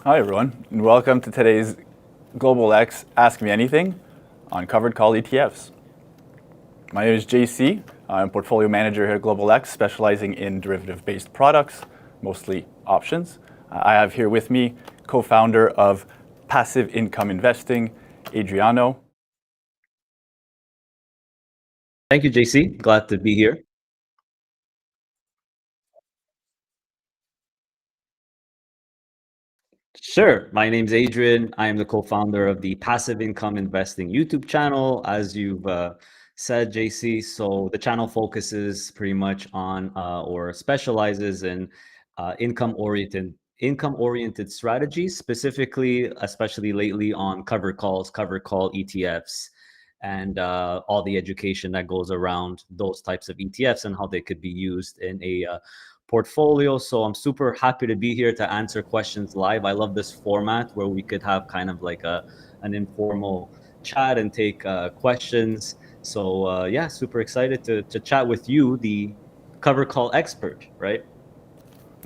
Hi, everyone, and welcome to today's Global X Ask Me Anything on covered call ETFs. My name is JC. I'm portfolio manager here at Global X, specializing in derivative-based products, mostly options. I have here with me co-founder of Passive Income Investing, Adriano. Thank you, JC. Glad to be here. Sure. My name's Adrian. I am the co-founder of the Passive Income Investing YouTube channel, as you've said, JC. So the channel focuses pretty much on or specializes in income-oriented strategies, specifically, especially lately on covered call ETFs, and all the education that goes around those types of ETFs and how they could be used in a portfolio. So I'm super happy to be here to answer questions live. I love this format where we could have kind of like an informal chat and take questions. So yeah, super excited to chat with you, the cover call expert, right?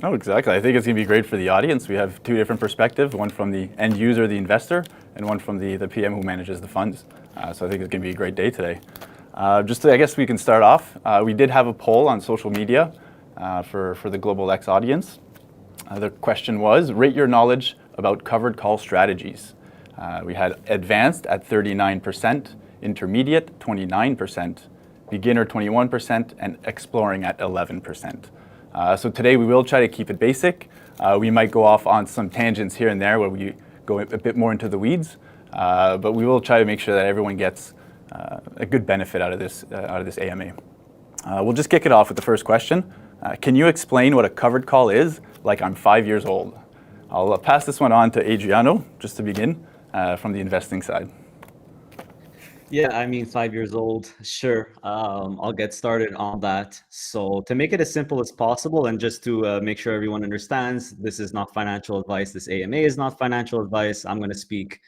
Oh, exactly. I think it's going to be great for the audience. We have two different perspectives, one from the end user, the investor, and one from the PM who manages the funds. So I think it's going to be a great day today. I guess we can start off. We did have a poll on social media for the Global X audience. The question was, rate your knowledge about covered call strategies. We had advanced at 39%, intermediate 29%, beginner 21%, and exploring at 11%. So today we will try to keep it basic. We might go off on some tangents here and there where we go a bit more into the weeds, but we will try to make sure that everyone gets a good benefit out of this AMA. We'll just kick it off with the first question. Can you explain what a covered call is, like I'm 5 years old? I'll pass this one on to Adriano, just to begin, from the investing side. Yeah, I mean, 5 years old, sure. I'll get started on that. So to make it as simple as possible, and just to make sure everyone understands, this is not financial advice. This AMA is not financial advice. I'm going to speak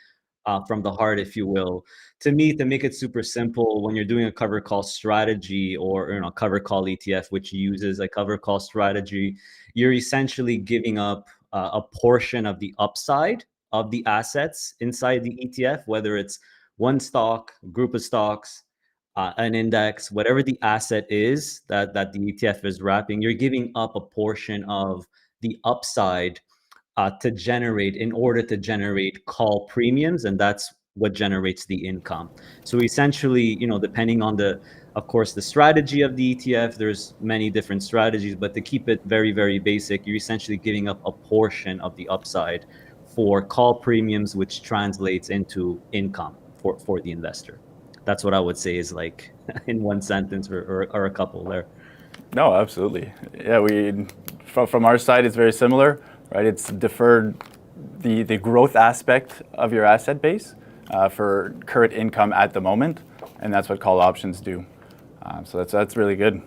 from the heart, if you will. To me, to make it super simple, when you're doing a cover call strategy or cover call ETF, which uses a cover call strategy, you're essentially giving up a portion of the upside of the assets inside the ETF, whether it's one stock, group of stocks, an index, whatever the asset is that the ETF is wrapping, you're giving up a portion of the upside in order to generate call premiums, and that's what generates the income. So essentially, depending on of course, the strategy of the ETF, there's many different strategies, but to keep it very, very basic, you're essentially giving up a portion of the upside for call premiums, which translates into income for the investor. That's what I would say is like in one sentence or a couple there. No, absolutely. Yeah, from our side, it's very similar, right? It's deferred the growth aspect of your asset base for current income at the moment, and that's what call options do. So that's really good.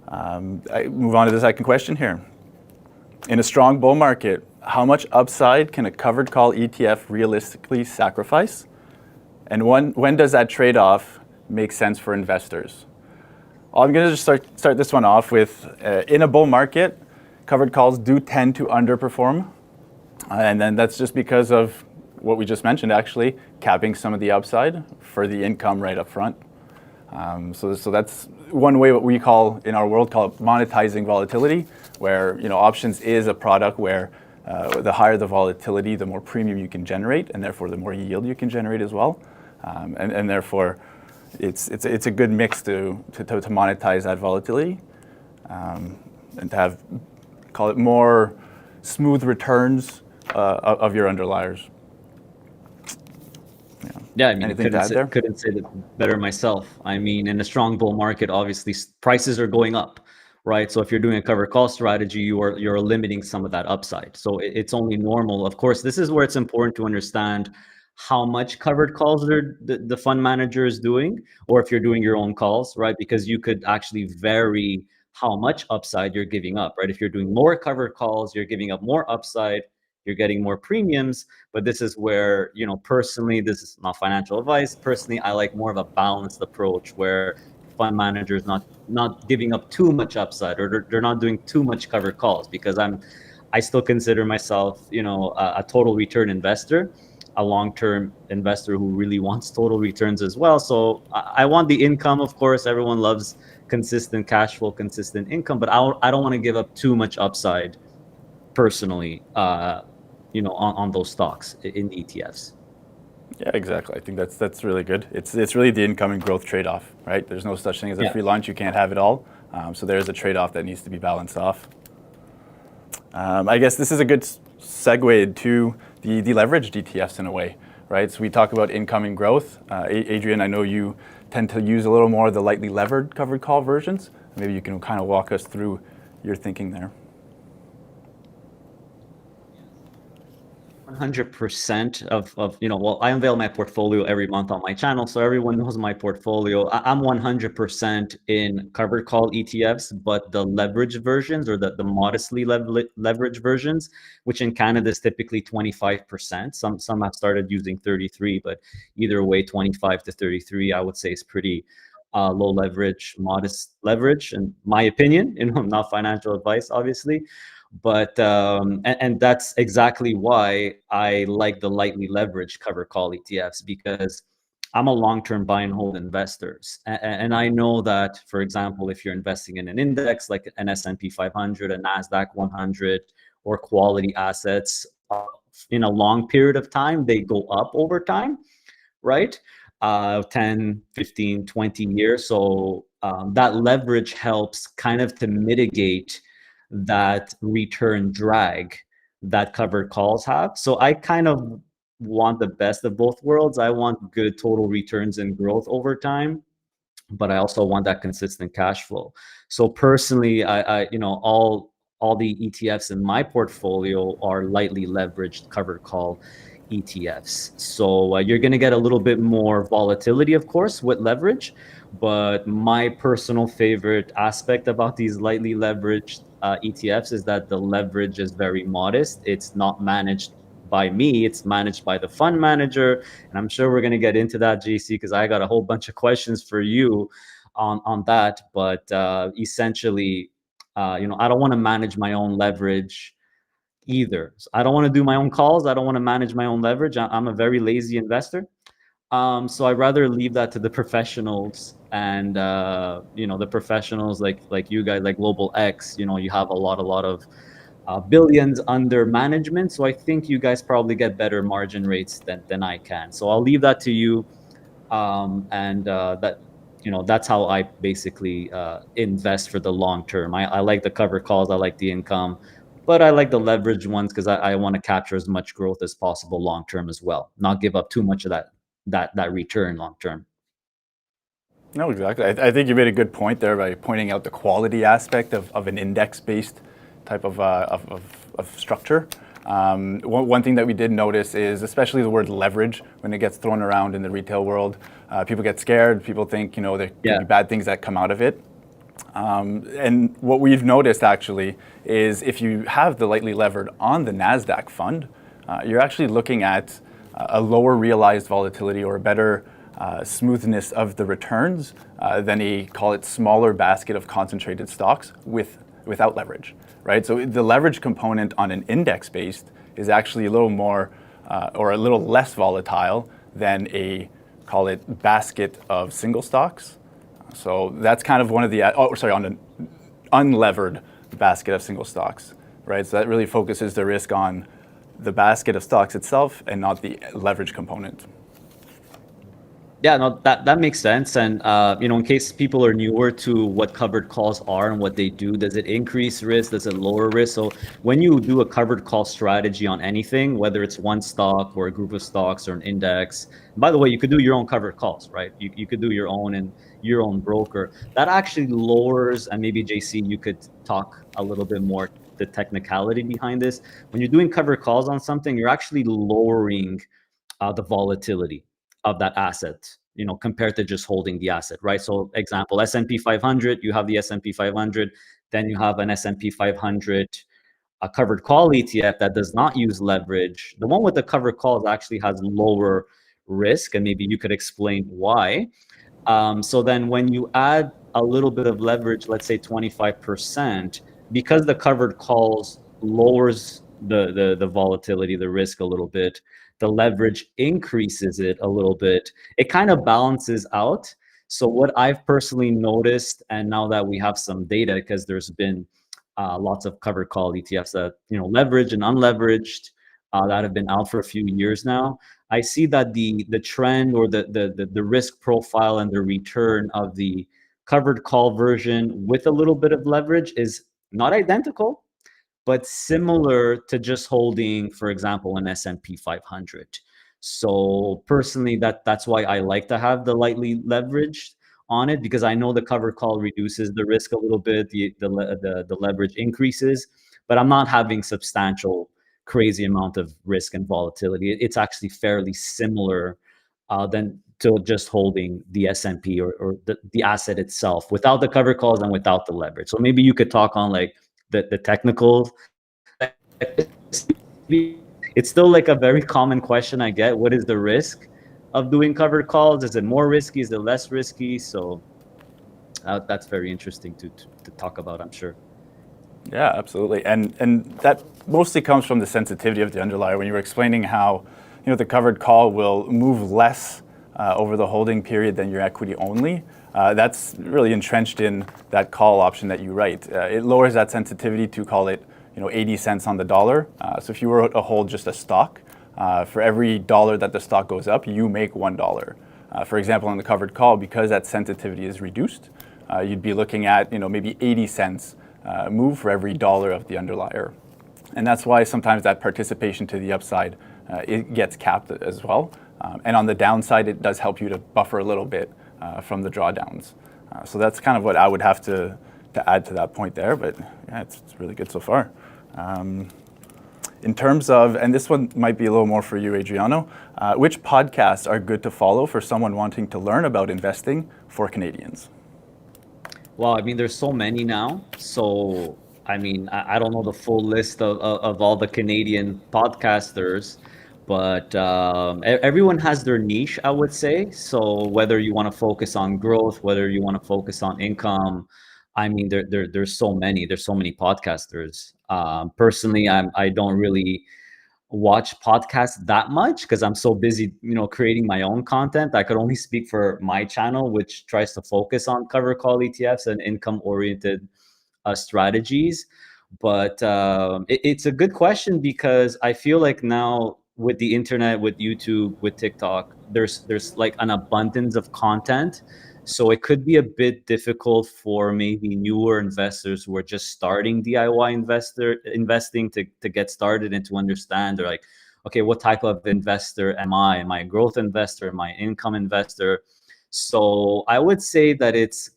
I move on to the second question here. In a strong bull market, how much upside can a covered call ETF realistically sacrifice? And when does that trade-off make sense for investors? I'm going to just start this one off with, in a bull market, covered calls do tend to underperform. And then that's just because of what we just mentioned, actually, capping some of the upside for the income right up front. So that's one way what we call, in our world, call it monetizing volatility, where options is a product where the higher the volatility, the more premium you can generate, and therefore the more yield you can generate as well. And therefore, it's a good mix to monetize that volatility and to have, call it, more smooth returns of your underliers. Yeah, I mean, Anything to add there? couldn't say that better myself. I mean, in a strong bull market, obviously prices are going up, right? So if you're doing a cover call strategy, you're limiting some of that upside. So it's only normal. Of course, this is where it's important to understand how much covered calls the fund manager is doing, or if you're doing your own calls, right? Because you could actually vary how much upside you're giving up, right? If you're doing more covered calls, you're giving up more upside, you're getting more premiums. But this is where, personally, this is not financial advice. Personally, I like more of a balanced approach where fund managers not giving up too much upside, or they're not doing too much covered calls, because I still consider myself, a total return investor, a long-term investor who really wants total returns as well. So I want the income, of course. Everyone loves consistent cash flow, consistent income, but I don't want to give up too much upside personally, on those stocks in ETFs. Yeah, exactly. I think that's really good. It's really the income and growth trade-off, right? There's no such thing as a Yeah. free lunch. You can't have it all. So there's a trade-off that needs to be balanced off. I guess this is a good segue to the leveraged ETFs in a way, right? So we talk about income and growth. Adrian, I know you tend to use a little more of the lightly levered covered call versions. Maybe you can kind of walk us through your thinking there. 100% of well, I unveil my portfolio every month on my channel, so everyone knows my portfolio. I'm 100% in covered call ETFs, but the leverage versions, or the modestly leverage versions, which in Canada is typically 25%. Some have started using 33, but either way, 25 to 33, I would say, is pretty low leverage, modest leverage, in my opinion. Not financial advice, obviously. But and that's exactly why I like the lightly leveraged cover call ETFs, because I'm a long-term buy and hold investors, and I know that, for example, if you're investing in an index like an S&P 500, a Nasdaq 100, or quality assets, in a long period of time, they go up over time, right? 10, 15, 20 years. So that leverage helps kind of to mitigate that return drag that covered calls have. So I kind of want the best of both worlds. I want good total returns and growth over time, but I also want that consistent cash flow. So personally, I all the ETFs in my portfolio are lightly leveraged covered call ETFs. So you're going to get a little bit more volatility, of course, with leverage. But my personal favorite aspect about these lightly leveraged ETFs is that the leverage is very modest. It's not managed by me, it's managed by the fund manager. And I'm sure we're going to get into that, JC, because I got a whole bunch of questions for you on that. But essentially, I don't want to manage my own leverage either. So I don't want to do my own calls. I don't want to manage my own leverage. I'm a very lazy investor. So I'd rather leave that to the professionals, and the professionals like you guys, like Global X. You have a lot of billions under management. So I think you guys probably get better margin rates than I can. So I'll leave that to you. And that's how I basically invest for the long term. I like the cover calls. I like the income, but I like the leverage ones because I want to capture as much growth as possible long term as well, not give up too much of that return long term. No, exactly. I think you made a good point there by pointing out the quality aspect of an index-based type of structure. One thing that we did notice is, especially the word leverage, when it gets thrown around in the retail world, people get scared. People think, there could be bad things that come out of it. And what we've noticed actually is if you have the lightly levered on the NASDAQ fund, you're actually looking at a lower realized volatility or a better smoothness of the returns than a, call it, smaller basket of concentrated stocks without leverage, right? So the leverage component on an index-based is actually a little more or a little less volatile than a, call it, basket of single stocks. So that's kind of one of the, on an unlevered basket of single stocks, right? So that really focuses the risk on the basket of stocks itself and not the leverage component. Yeah, no, that makes sense. And in case people are newer to what covered calls are and what they do, does it increase risk? Does it lower risk? So when you do a covered call strategy on anything, whether it's one stock or a group of stocks or an index, by the way, you could do your own covered calls, right? You could do your own and your own broker. That actually lowers, and maybe JC, you could talk a little bit more the technicality behind this. When you're doing covered calls on something, you're actually lowering the volatility of that asset, compared to just holding the asset, right? So example, S&P 500, you have the S&P 500, then you have an S&P 500 a covered call ETF that does not use leverage. The one with the covered calls actually has lower risk, and maybe you could explain why. So then when you add a little bit of leverage, let's say 25%, because the covered calls lowers the volatility, the risk a little bit. The leverage increases it a little bit. It kind of balances out. So what I've personally noticed, and now that we have some data, because there's been lots of covered call ETFs that leveraged and unleveraged that have been out for a few years now. I see that the trend or the risk profile and the return of the covered call version with a little bit of leverage is not identical, but similar to just holding, for example, an S&P 500. So personally, that's why I like to have the lightly leveraged on it, because I know the covered call reduces the risk a little bit, the leverage increases, but I'm not having substantial, crazy amount of risk and volatility. It's actually fairly similar than to just holding the S&P or the asset itself without the covered calls and without the leverage. So maybe you could talk on like the technical. It's still like a very common question I get. What is the risk of doing covered calls? Is it more risky? Is it less risky? So that's very interesting to talk about, I'm sure. Yeah, absolutely. And that mostly comes from the sensitivity of the underlier. When you were explaining how the covered call will move less over the holding period than your equity only, that's really entrenched in that call option that you write. It lowers that sensitivity to, call it 80 cents on the dollar. So if you were to hold just a stock, for every dollar that the stock goes up, you make $1. For example, on the covered call, because that sensitivity is reduced, you'd be looking at maybe 80 cents move for every dollar of the underlier. And that's why sometimes that participation to the upside, it gets capped as well. And on the downside, it does help you to buffer a little bit from the drawdowns. So that's kind of what I would have to add to that point there. But yeah, it's really good so far. In terms of, and this one might be a little more for you, Adriano, which podcasts are good to follow for someone wanting to learn about investing for Canadians? Well, I mean, there's so many now. So, I mean, I don't know the full list of all the Canadian podcasters, but everyone has their niche, I would say. So, whether you want to focus on growth, whether you want to focus on income, I mean, there's so many. There's so many podcasters. Personally, I don't really watch podcasts that much because I'm so busy, creating my own content. I could only speak for my channel, which tries to focus on cover call ETFs and income oriented strategies. But it's a good question because I feel like now with the internet, with YouTube, with TikTok, there's like an abundance of content. So it could be a bit difficult for maybe newer investors who are just starting DIY investing to get started and to understand. They're like, okay, what type of investor am I? Am I a growth investor? Am I an income investor? So I would say that it's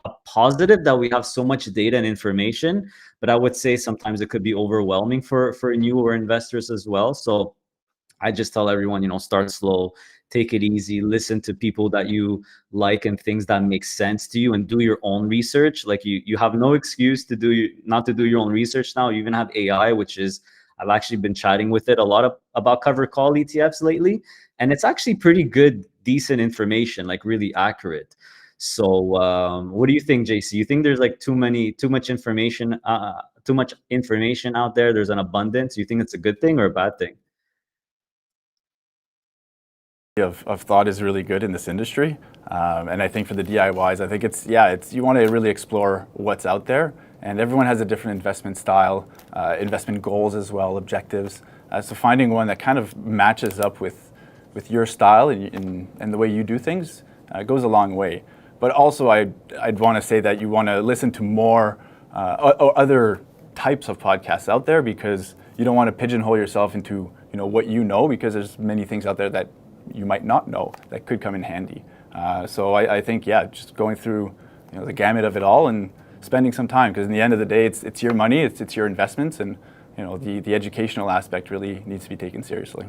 a positive that we have so much data and information, but I would say sometimes it could be overwhelming for newer investors as well. So I just tell everyone, start slow, take it easy, listen to people that you like and things that make sense to you, and do your own research. Like you have no excuse to not to do your own research now. You even have AI, which is, I've actually been chatting with it a lot about cover call ETFs lately, and it's actually pretty good, decent information, like really accurate. So, what do you think, JC? You think there's like too much information out there? There's an abundance. You think it's a good thing or a bad thing? Of thought is really good in this industry. And I think for the DIYs, I think it's you want to really explore what's out there. And everyone has a different investment style, investment goals as well, objectives. So finding one that kind of matches up with your style and the way you do things goes a long way. But also I'd want to say that you want to listen to more or other types of podcasts out there, because you don't want to pigeonhole yourself into what you know, because there's many things out there that you might not know that could come in handy. So I think, just going through the gamut of it all and spending some time, because in the end of the day, it's your money, it's your investments, and the educational aspect really needs to be taken seriously.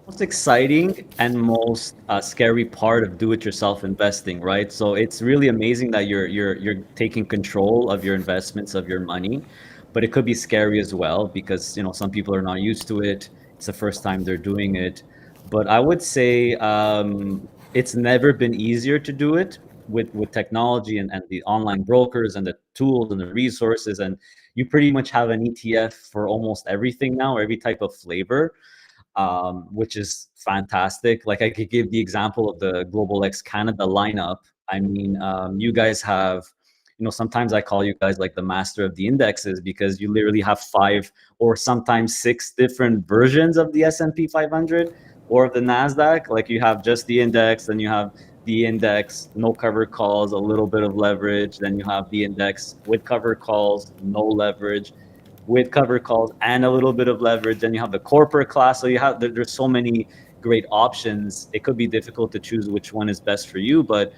Most exciting and most scary part of do-it-yourself investing, right? So it's really amazing that you're taking control of your investments, of your money, but it could be scary as well because some people are not used to it. It's the first time they're doing it. But I would say it's never been easier to do it with technology and the online brokers and the tools and the resources. And you pretty much have an ETF for almost everything now, every type of flavor, which is fantastic. Like I could give the example of the Global X Canada lineup. I mean, you guys have, sometimes I call you guys like the master of the indexes, because you literally have 5 or sometimes 6 different versions of the S&P 500 or of the NASDAQ. Like you have just the index, then you have the index, no covered calls, a little bit of leverage. Then you have the index with covered calls, no leverage, with covered calls and a little bit of leverage. Then you have the corporate class. So you have, there's so many great options. It could be difficult to choose which one is best for you, but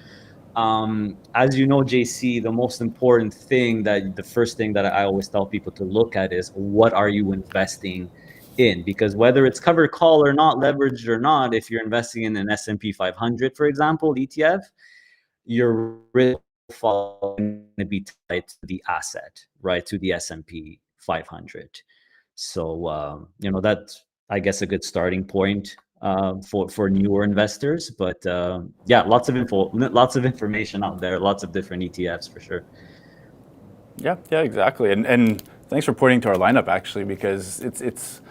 as you know, JC, the most important thing, that the first thing that I always tell people to look at is, what are you investing in? Because whether it's covered call or not, leveraged or not, if you're investing in an S&P 500, for example, ETF, your risk profile is going to be tied to the asset, right? To the S&P 500. So, that's, I guess, a good starting point for newer investors. But yeah, lots of information out there, lots of different ETFs for sure. Yeah, exactly. And thanks for pointing to our lineup, actually, because it's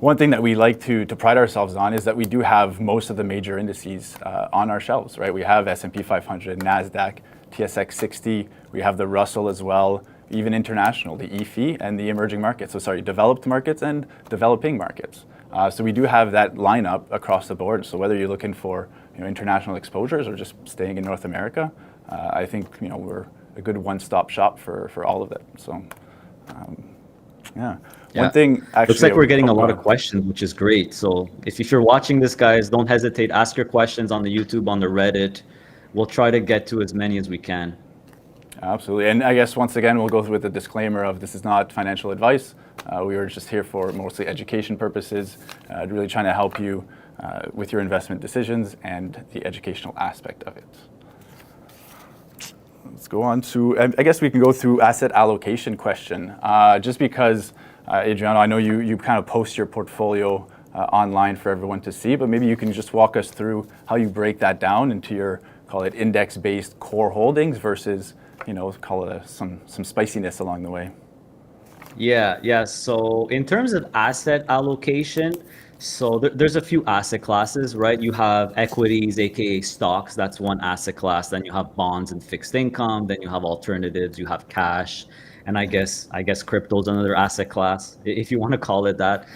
one thing that we like to pride ourselves on is that we do have most of the major indices on our shelves, right? We have S&P 500, NASDAQ, TSX 60, we have the Russell as well, even international, the EFI and the emerging markets. So sorry, developed markets and developing markets. So we do have that lineup across the board. So whether you're looking for international exposures or just staying in North America, I think we're a good one-stop shop for all of it. So yeah. One thing actually, looks like we're getting a lot of questions, which is great. So if you're watching this, guys, don't hesitate. Ask your questions on the YouTube, on the Reddit. We'll try to get to as many as we can. Absolutely. And I guess once again, we'll go with the disclaimer of this is not financial advice. We were just here for mostly education purposes, really trying to help you with your investment decisions and the educational aspect of it. Let's go on to, I guess we can go through asset allocation question. Just because, Adriano, I know you kind of post your portfolio online for everyone to see, but maybe you can just walk us through how you break that down into your, call it index-based core holdings versus call it some spiciness along the way. Yeah. So in terms of asset allocation, so there's a few asset classes, right? You have equities, aka stocks. That's one asset class. Then you have bonds and fixed income. Then you have alternatives. You have cash, and I guess crypto is another asset class, if you want to call it that.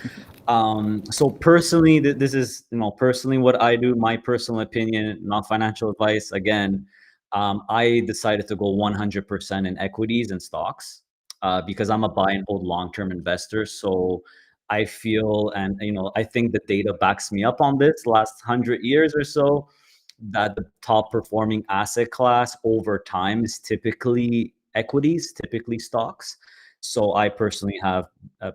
So personally, this is personally what I do. My personal opinion, not financial advice. Again, I decided to go 100% in equities and stocks because I'm a buy and hold long-term investor. So I feel, and I think the data backs me up on this, last 100 years or so, that the top performing asset class over time is typically equities, typically stocks. So I personally have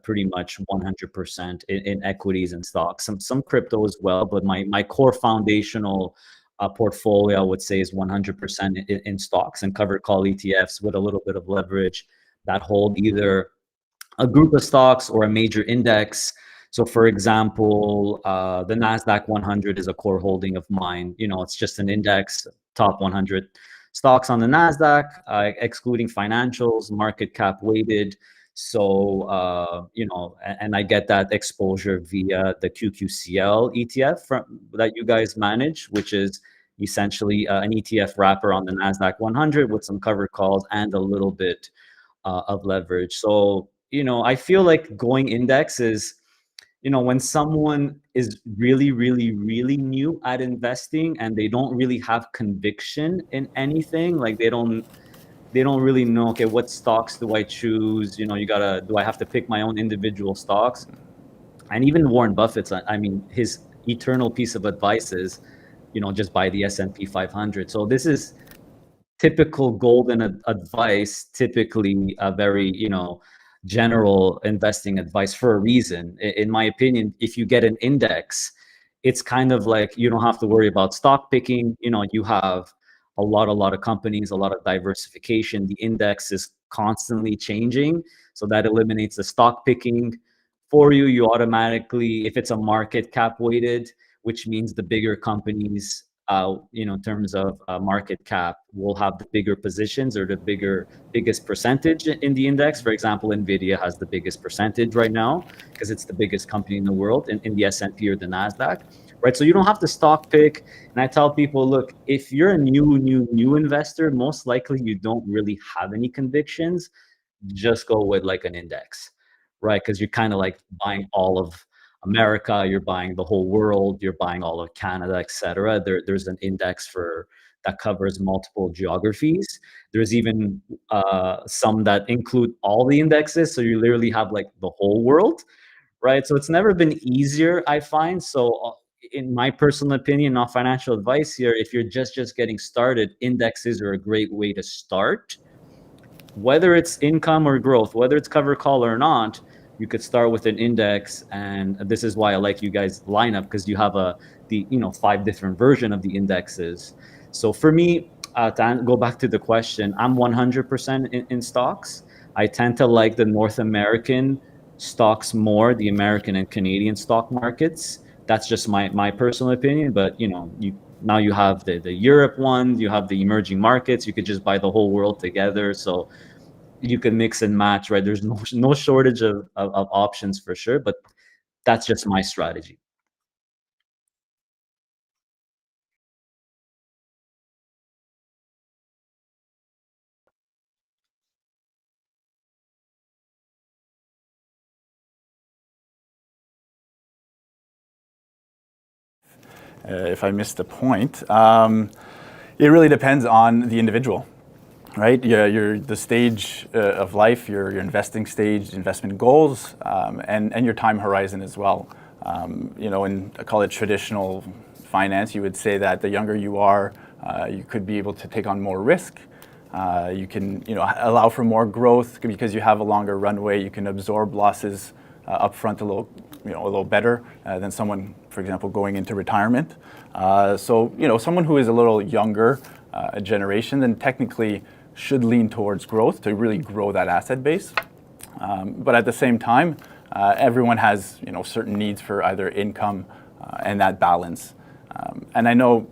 pretty much 100% in equities and stocks, some crypto as well, but my core foundational portfolio, I would say, is 100% in stocks and covered call ETFs with a little bit of leverage that hold either a group of stocks or a major index. So for example, the NASDAQ 100 is a core holding of mine. It's just an index, top 100 stocks on the NASDAQ, excluding financials, market cap weighted. So, and I get that exposure via the QQCL ETF that you guys manage, which is essentially an ETF wrapper on the NASDAQ 100 with some covered calls and a little bit of leverage. So, I feel like going index is, when someone is really, really, really new at investing and they don't really have conviction in anything, like they don't really know, okay, what stocks do I choose? Do I have to pick my own individual stocks? And even Warren Buffett's, I mean, his eternal piece of advice is, just buy the S&P 500. So this is typical golden advice, typically a very, general investing advice for a reason. In my opinion, if you get an index, it's kind of like you don't have to worry about stock picking. You have a lot of companies, a lot of diversification. The index is constantly changing, so that eliminates the stock picking for you. You automatically, if it's a market cap weighted, which means the bigger companies in terms of market cap, will have the bigger positions or the biggest percentage in the index. For example, Nvidia has the biggest percentage right now because it's the biggest company in the world in the S&P or the Nasdaq, right? So you don't have to stock pick. And I tell people, look, if you're a new investor, most likely you don't really have any convictions. Just go with like an index, right? Because you're kind of like buying all of America, you're buying the whole world, you're buying all of Canada, etc. There's an index for that covers multiple geographies. There's even some that include all the indexes, so you literally have like the whole world, right? So it's never been easier, I find. So in my personal opinion, not financial advice here, if you're just getting started, indexes are a great way to start. Whether it's income or growth, whether it's cover call or not, you could start with an index. And this is why I like you guys lineup, because you have the 5 different version of the indexes. So for me, to go back to the question, I'm 100% in stocks. I tend to like the North American stocks more, the American and Canadian stock markets. That's just my personal opinion. But now you have the Europe one, you have the emerging markets. You could just buy the whole world together. So you can mix and match, right? There's no shortage of options for sure, but that's just my strategy. If I missed a point, it really depends on the individual, right? Your the stage of life, your investing stage, investment goals, and your time horizon as well. In I call it traditional finance, you would say that the younger you are, you could be able to take on more risk. You can allow for more growth because you have a longer runway. You can absorb losses upfront a little better than someone, for example, going into retirement. So someone who is a little younger generation then technically should lean towards growth to really grow that asset base. But at the same time, everyone has certain needs for either income and that balance. And I know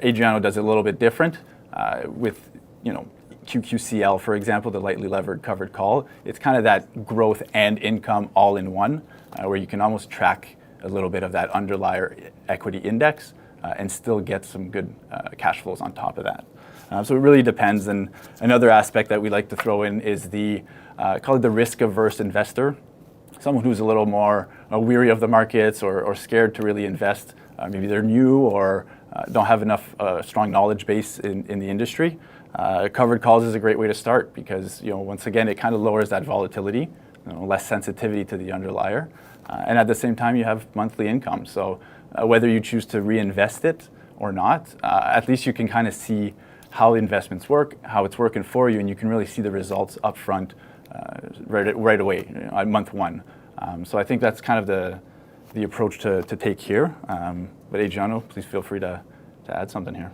Adriano does it a little bit different with QQCL, for example, the lightly levered covered call. It's kind of that growth and income all in one, where you can almost track a little bit of that underlier equity index and still get some good cash flows on top of that. So it really depends. And another aspect that we like to throw in is call it the risk-averse investor, someone who's a little more weary of the markets or scared to really invest. Maybe they're new or don't have enough strong knowledge base in the industry. Covered calls is a great way to start because once again it kind of lowers that volatility, less sensitivity to the underlier, and at the same time you have monthly income. So whether you choose to reinvest it or not, at least you can kind of see how investments work, how it's working for you, and you can really see the results up front right away on month one. So I think that's kind of the approach to take here. But Adriano, please feel free to add something here.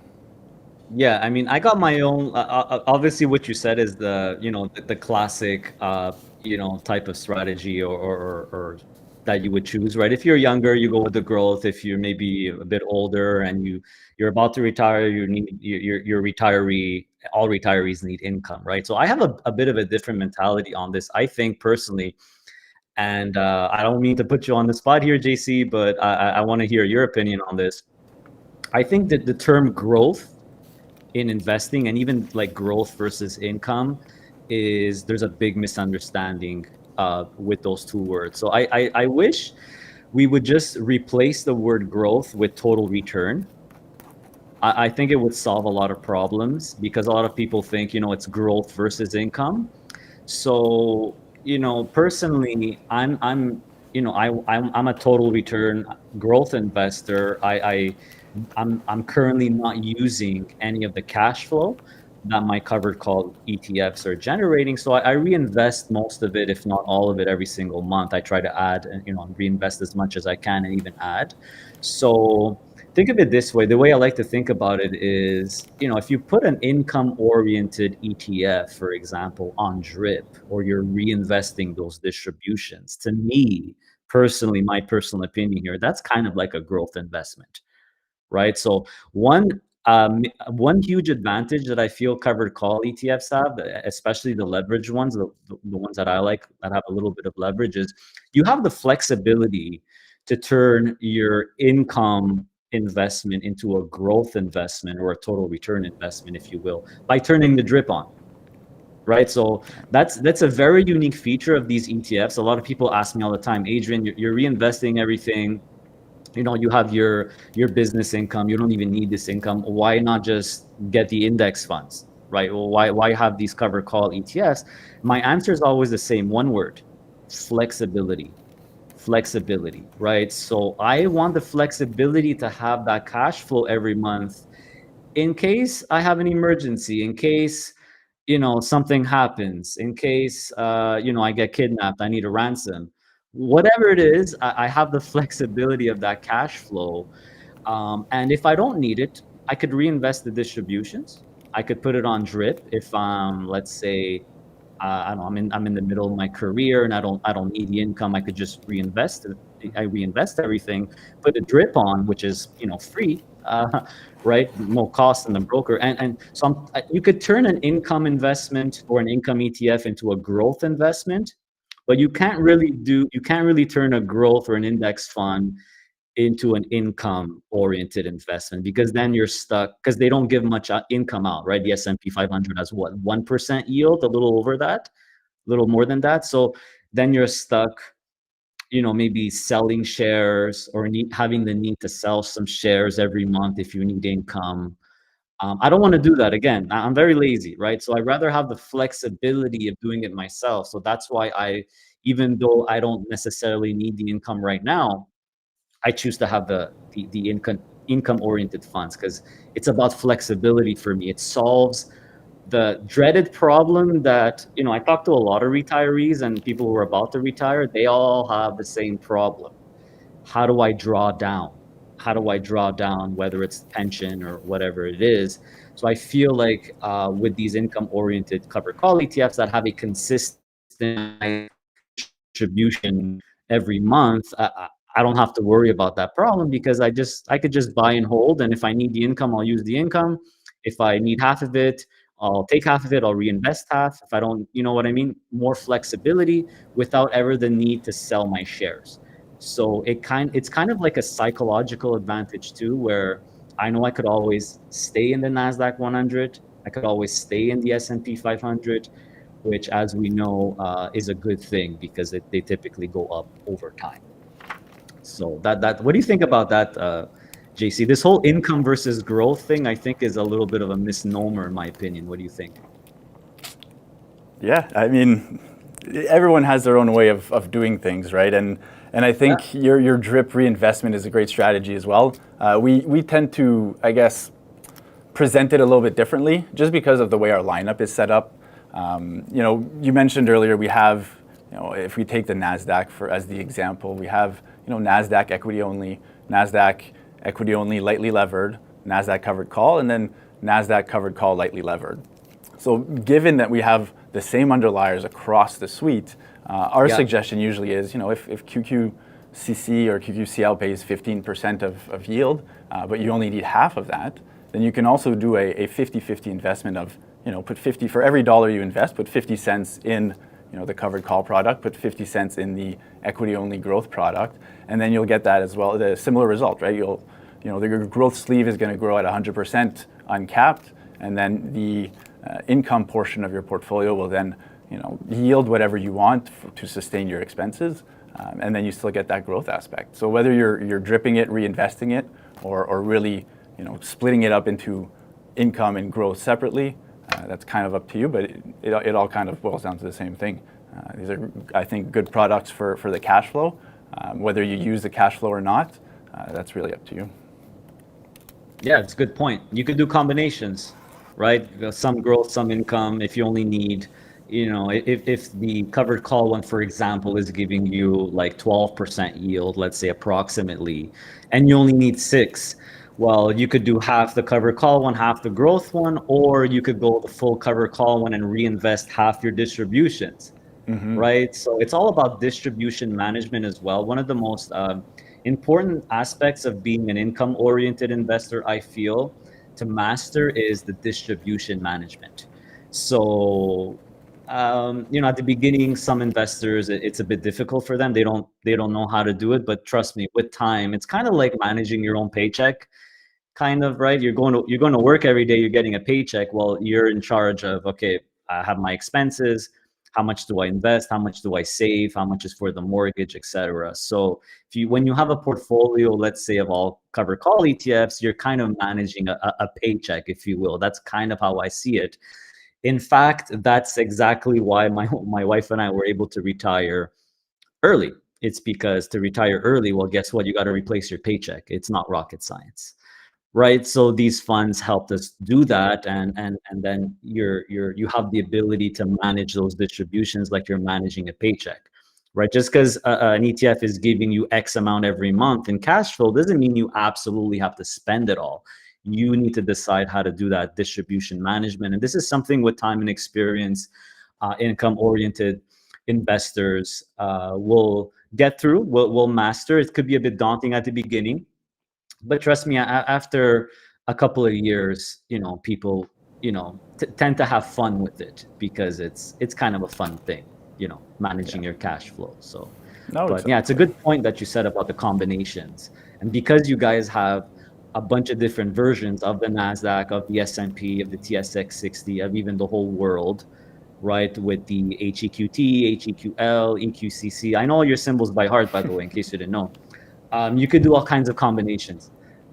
Yeah, I mean, I got my own. Obviously, what you said is the classic type of strategy or that you would choose, right? If you're younger, you go with the growth. If you're maybe a bit older and you're about to retire, you're retiree. All retirees need income, right? So I have a bit of a different mentality on this. I think personally, and I don't mean to put you on the spot here, JC, but I want to hear your opinion on this. I think that the term growth in investing and even like growth versus income there's a big misunderstanding with those two words. So I wish we would just replace the word growth with total return. I think it would solve a lot of problems because a lot of people think it's growth versus income. So personally, I'm a total return growth investor. I'm currently not using any of the cash flow that my covered call ETFs are generating. So I reinvest most of it, if not all of it, every single month. I try to add and reinvest as much as I can and even add. So think of it this way. The way I like to think about it is, if you put an income oriented ETF, for example, on drip, or you're reinvesting those distributions, to me personally, my personal opinion here, that's kind of like a growth investment, right? So one huge advantage that I feel covered call ETFs have, especially the leverage ones, the ones that I like that have a little bit of leverage, is you have the flexibility to turn your income investment into a growth investment or a total return investment, if you will, by turning the drip on. Right, so that's a very unique feature of these ETFs. A lot of people ask me all the time, Adrian, you're reinvesting everything. You have your business income. You don't even need this income. Why not just get the index funds, right? Well, why have these covered call ETFs? My answer is always the same, one word: flexibility. Flexibility, right? So I want the flexibility to have that cash flow every month in case I have an emergency, in case something happens, in case I get kidnapped, I need a ransom, whatever it is, I have the flexibility of that cash flow. And if I don't need it, I could reinvest the distributions. I could put it on drip if let's say I don't know, I'm in the middle of my career and I don't need the income. I could just reinvest it. I reinvest everything, put a drip on, which is free, right? No cost in the broker, and so you could turn an income investment or an income ETF into a growth investment, but you can't really turn a growth or an index fund into an income oriented investment, because then you're stuck, because they don't give much income out, right? The S&P 500 has what, 1% yield, a little over that, a little more than that. So then you're stuck, maybe selling shares or having the need to sell some shares every month if you need income. I don't want to do that again. I'm very lazy, right? So I'd rather have the flexibility of doing it myself. So that's why even though I don't necessarily need the income right now, I choose to have the income oriented funds, because it's about flexibility for me. It solves the dreaded problem that I talk to a lot of retirees and people who are about to retire. They all have the same problem. How do I draw down? How do I draw down, whether it's pension or whatever it is? So I feel like with these income oriented covered call ETFs that have a consistent distribution every month, I don't have to worry about that problem, because I could just buy and hold, and if I need the income, I'll use the income. If I need half of it, I'll take half of it, I'll reinvest half. If I don't, you know what I mean? More flexibility without ever the need to sell my shares. So it's kind of like a psychological advantage too, where I know I could always stay in the Nasdaq 100. I could always stay in the S&P 500, which, as we know, is a good thing, because they typically go up over time. So what do you think about that, JC? This whole income versus growth thing, I think, is a little bit of a misnomer, in my opinion. What do you think? Yeah, I mean, everyone has their own way of doing things, right? And I think your drip reinvestment is a great strategy as well. We tend to, I guess, present it a little bit differently, just because of the way our lineup is set up. You mentioned earlier we have, if we take the Nasdaq as the example, we have Nasdaq equity only, Nasdaq equity only lightly levered, Nasdaq covered call, and then Nasdaq covered call lightly levered. So given that we have the same underliers across the suite, our suggestion usually is, if QQCC or QQCL pays 15% of yield, but you only need half of that, then you can also do a 50-50 investment of, put 50 for every dollar you invest, put 50 cents in the covered call product, put 50 cents in the equity only growth product, and then you'll get that as well, the similar result, right? The growth sleeve is going to grow at 100% uncapped, and then the income portion of your portfolio will then yield whatever you want to sustain your expenses, and then you still get that growth aspect. So whether you're dripping it, reinvesting it, or really splitting it up into income and growth separately, that's kind of up to you, but it all kind of boils down to the same thing. These are, I think, good products for the cash flow. Whether you use the cash flow or not, that's really up to you. Yeah, it's a good point. You could do combinations, right? Some growth, some income. If you only need, if the covered call one, for example, is giving you like 12% yield, let's say approximately, and you only need 6, well, you could do half the covered call one, half the growth one, or you could go the full covered call one and reinvest half your distributions, right? So it's all about distribution management as well. One of the most important aspects of being an income-oriented investor, I feel, to master is the distribution management. So, at the beginning, some investors, it's a bit difficult for them. They don't know how to do it. But trust me, with time, it's kind of like managing your own paycheck, kind of, right? You're going to work every day, you're getting a paycheck. Well, you're in charge of, okay, I have my expenses, how much do I invest, how much do I save, how much is for the mortgage, etc. So when you have a portfolio, let's say, of all covered call ETFs, you're kind of managing a paycheck, if you will. That's kind of how I see it. In fact, that's exactly why my wife and I were able to retire early. It's because to retire early, well, guess what? You got to replace your paycheck. It's not rocket science, right? So these funds helped us do that, and then you have the ability to manage those distributions like you're managing a paycheck, right? Just because an ETF is giving you X amount every month in cash flow doesn't mean you absolutely have to spend it all. You need to decide how to do that distribution management, and this is something with time and experience, income oriented investors will get through, will master. It could be a bit daunting at the beginning, but trust me, after a couple of years, people, tend to have fun with it, because it's kind of a fun thing, managing your cash flow. So, No, but yeah, it's a exactly. good point that you said about the combinations. And because you guys have a bunch of different versions of the Nasdaq, of the S&P, of the TSX 60, of even the whole world, right? With the HEQT, HEQL, EQCC. I know all your symbols by heart, by the way, in case you didn't know. You could do all kinds of combinations,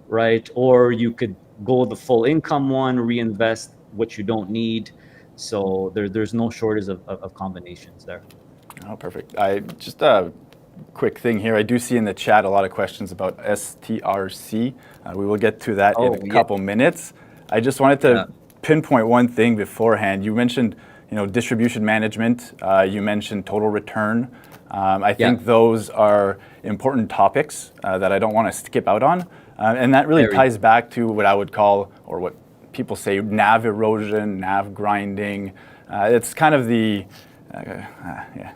right? Or you could go the full income one, reinvest what you don't need. So there's no shortage of combinations there. Oh, perfect. I just a quick thing here. I do see in the chat a lot of questions about STRC. We will get to that in Oh, a yeah. couple minutes. I just wanted Yeah. to pinpoint one thing beforehand. You mentioned, distribution management. You mentioned total return. I Yeah. think those are important topics that I don't want to skip out on. And that really Very. ties back to what I would call, or what people say, NAV erosion, NAV grinding. It's kind of the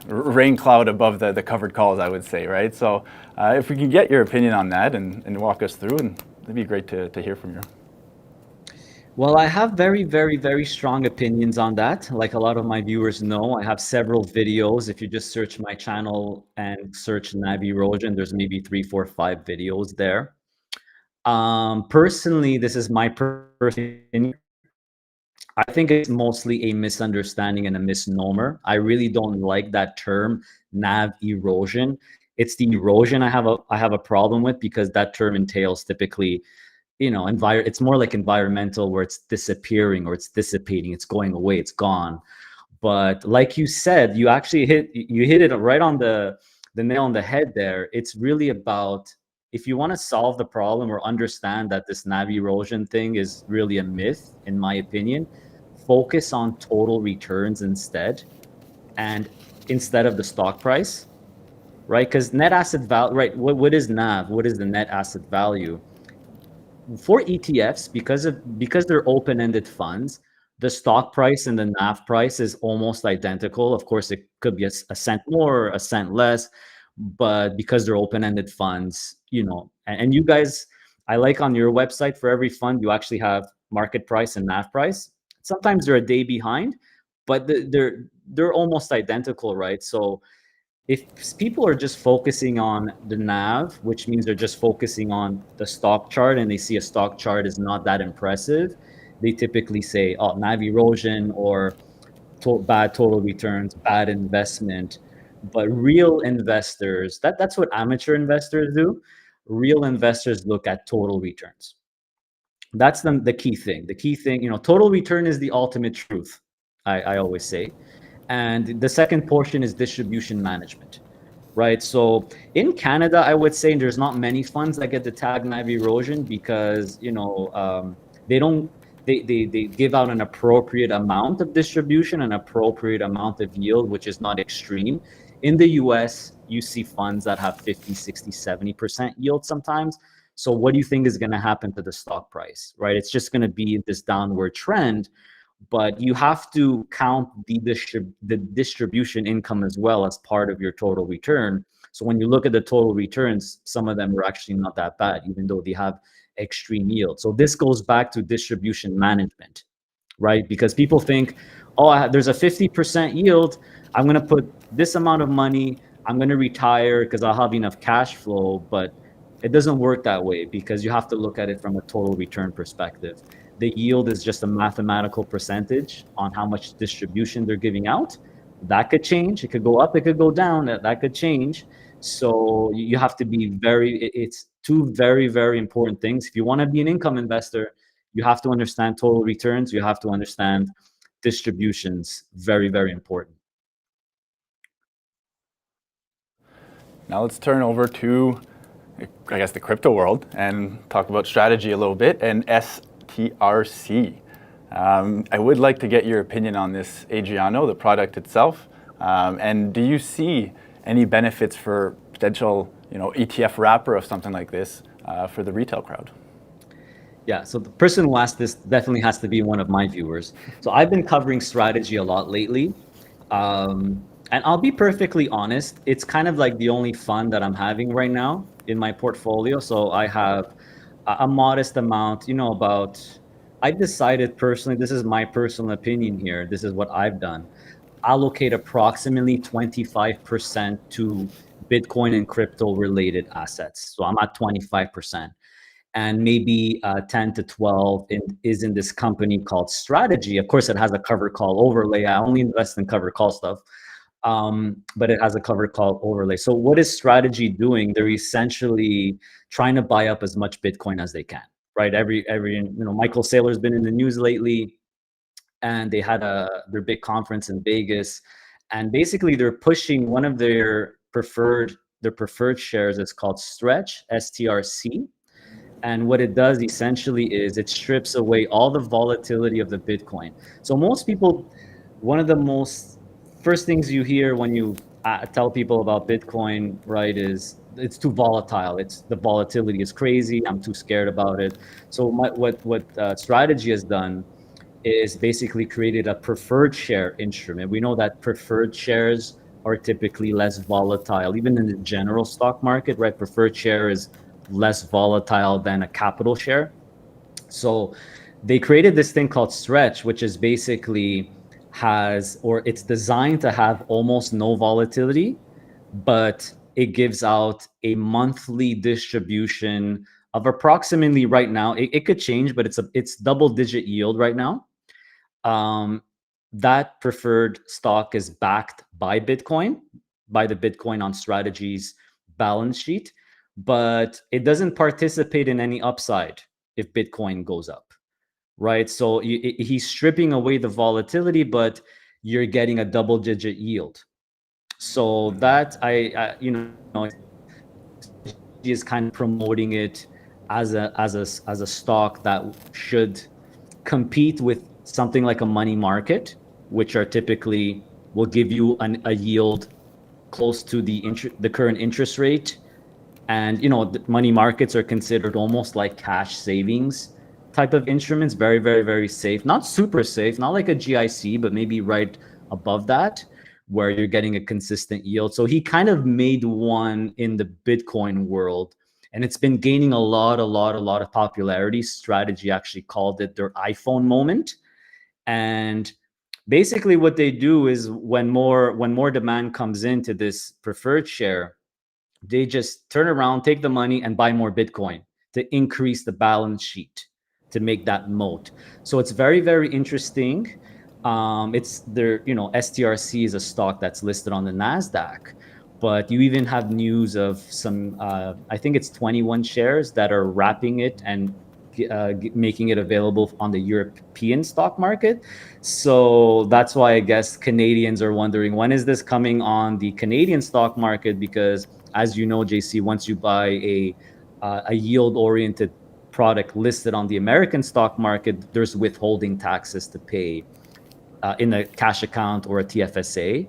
rain cloud above the covered calls, I would say, right? So if we can get your opinion on that and walk us through, and it'd be great to hear from you. Well, I have very, very, very strong opinions on that. Like a lot of my viewers know, I have several videos. If you just search my channel and search NAV erosion, there's maybe 3, 4, 5 videos there. Personally, this is my personal opinion. I think it's mostly a misunderstanding and a misnomer. I really don't like that term, NAV erosion. It's the erosion I have a problem with, because that term entails typically, it's more like environmental, where it's disappearing or it's dissipating, it's going away, it's gone. But like you said, you hit it right on the nail on the head there. It's really about, if you want to solve the problem or understand that this NAV erosion thing is really a myth, in my opinion, focus on total returns instead, and instead of the stock price, right? Because net asset value, right? What is NAV? What is the net asset value? For ETFs, because they're open-ended funds, the stock price and the NAV price is almost identical. Of course, it could be a cent more, a cent less, but because they're open-ended funds, and you guys, I like on your website, for every fund, you actually have market price and NAV price. Sometimes they're a day behind, but they're almost identical, right? So if people are just focusing on the NAV, which means they're just focusing on the stock chart, and they see a stock chart is not that impressive, they typically say, oh, NAV erosion, or bad total returns, bad investment. But real investors, that's what amateur investors do. Real investors look at total returns. That's the key thing. The key thing, total return is the ultimate truth, I always say. And the second portion is distribution management, right? So in Canada, I would say there's not many funds that get the tag NAV erosion, because they don't they give out an appropriate amount of distribution, an appropriate amount of yield, which is not extreme. In the US, you see funds that have 50, 60, 70% yield sometimes. So what do you think is going to happen to the stock price, right? It's just going to be this downward trend. But you have to count the distribution income as well as part of your total return. So when you look at the total returns, some of them are actually not that bad, even though they have extreme yield. So this goes back to distribution management, right? Because people think, oh, there's a 50% yield. I'm going to put this amount of money. I'm going to retire because I'll have enough cash flow. But it doesn't work that way, because you have to look at it from a total return perspective. The yield is just a mathematical percentage on how much distribution they're giving out. That could change. It could go up. It could go down. That could change. So you have to be it's two very, very important things. If you want to be an income investor, you have to understand total returns. You have to understand distributions. Very, very important. Now let's turn over to, I guess, the crypto world and talk about strategy a little bit and STRC. I would like to get your opinion on this, Adriano, the product itself. And do you see any benefits for potential, ETF wrapper of something like this for the retail crowd? Yeah, so the person who asked this definitely has to be one of my viewers. So I've been covering strategy a lot lately. And I'll be perfectly honest, it's kind of like the only fun that I'm having right now in my portfolio. So I have a modest amount, I've decided personally, this is my personal opinion here, this is what I've done. Allocate approximately 25% to Bitcoin and crypto related assets. So I'm at 25%. And maybe 10 to 12 is in this company called Strategy. Of course, it has a cover call overlay. I only invest in cover call stuff, but it has a cover call overlay. So what is Strategy doing? They're essentially trying to buy up as much Bitcoin as they can, right? Michael Saylor's been in the news lately, and they had their big conference in Vegas, and basically they're pushing one of their preferred shares. It's called Stretch, STRC. And what it does essentially is it strips away all the volatility of the Bitcoin. So most people, one of the most first things you hear when you tell people about Bitcoin, right, is it's too volatile. The volatility is crazy. I'm too scared about it. So what Strategy has done is basically created a preferred share instrument. We know that preferred shares are typically less volatile, even in the general stock market, right? Preferred share is less volatile than a capital share. So they created this thing called Stretch, which is basically it's designed to have almost no volatility, but it gives out a monthly distribution of approximately, right now, it could change, but it's double digit yield right now. That preferred stock is backed by Bitcoin, by the Bitcoin on Strategy's balance sheet, but it doesn't participate in any upside if Bitcoin goes up, right? So he's stripping away the volatility, but you're getting a double-digit yield. So that he is kind of promoting it as a stock that should compete with something like a money market, which are typically will give you a yield close to the current interest rate. And the money markets are considered almost like cash savings type of instruments. Very, very, very safe. Not super safe, not like a GIC, but maybe right above that, where you're getting a consistent yield. So he kind of made one in the Bitcoin world, and it's been gaining a lot of popularity. Strategy actually called it their iPhone moment. And basically what they do is when more demand comes into this preferred share, they just turn around, take the money, and buy more Bitcoin to increase the balance sheet, to make that moat. So it's very, very interesting. It's their, STRC is a stock that's listed on the NASDAQ, but you even have news of some, I think it's 21 shares that are wrapping it and making it available on the European stock market. So that's why I guess Canadians are wondering, when is this coming on the Canadian stock market? Because as you know, JC, once you buy a yield-oriented product listed on the American stock market, there's withholding taxes to pay in a cash account or a TFSA.